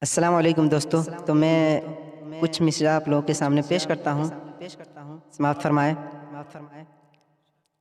السلام علیکم دوستو، تو میں کچھ مصرع آپ لوگوں کے سامنے پیش کرتا ہوں، سماعت فرمائے۔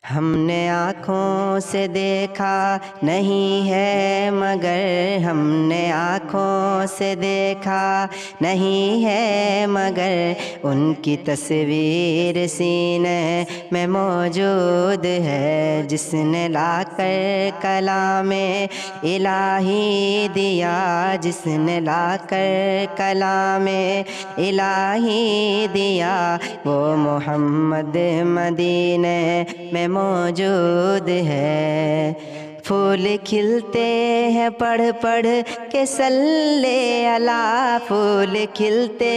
ہم نے آنکھوں سے دیکھا نہیں ہے مگر، ہم نے آنکھوں سے دیکھا نہیں ہے مگر، ان کی تصویر سینے میں موجود ہے، جس نے لا کر کلام الہی دیا، جس نے لا کر کلام الہی دیا، وہ محمد مدینے میں موجود ہے۔ پھول کھلتے ہیں پڑھ پڑھ کے صلی علی، پھول کھلتے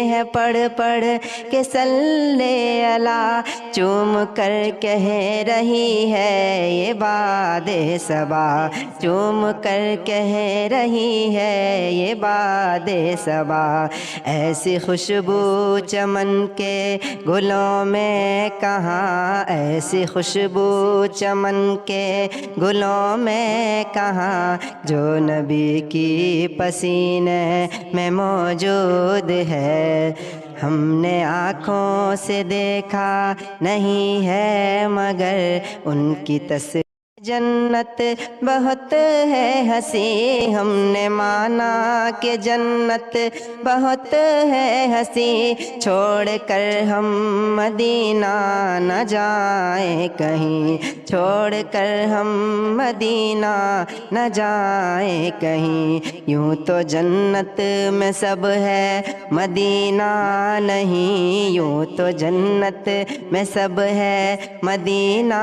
ہیں پڑھ پڑھ کے صلی علی، چوم کر کہہ رہی ہے یہ باد صبا، چوم کر کہہ رہی ہے یہ باد صبا، ایسی خوشبو چمن کے گلوں میں کہاں، ایسی خوشبو چمن کے گلوں میں کہاں، جو نبی کی پسینے میں موجود ہے۔ ہم نے آنکھوں سے دیکھا نہیں ہے مگر، ان کی تصویر جنت بہت ہے ہنسی، ہم نے مانا کہ جنت بہت ہے ہنسی، چھوڑ کر ہم مدینہ نہ جائیں کہیں، چھوڑ کر ہم مدینہ نہ جائیں کہیں، یوں تو جنت میں سب ہے مدینہ نہیں، یوں تو جنت میں سب ہے مدینہ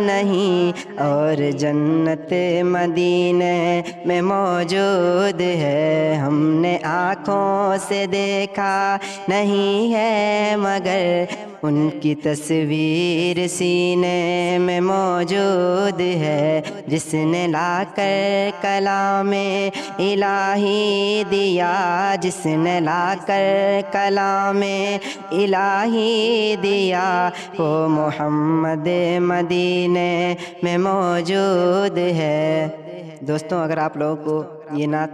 نہیں، اور جنت مدینے میں موجود ہے۔ ہم نے آنکھوں سے دیکھا نہیں ہے مگر، ان کی تصویر سینے میں موجود ہے، جس نے لا کر کلام الہی دیا، جس نے لا کر کلام الہی دیا، وہ محمد مدینے میں موجود ہے۔ دوستوں، اگر آپ لوگوں کو یہ نعت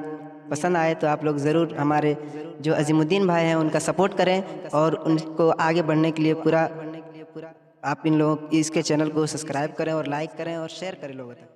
پسند آئے تو آپ لوگ ضرور ہمارے جو عظیم الدین بھائی ہیں ان کا سپورٹ کریں، اور ان کو آگے بڑھنے کے لیے پورا آپ ان لوگوں اس کے چینل کو سبسکرائب کریں اور لائک کریں اور شیئر کریں لوگوں تک۔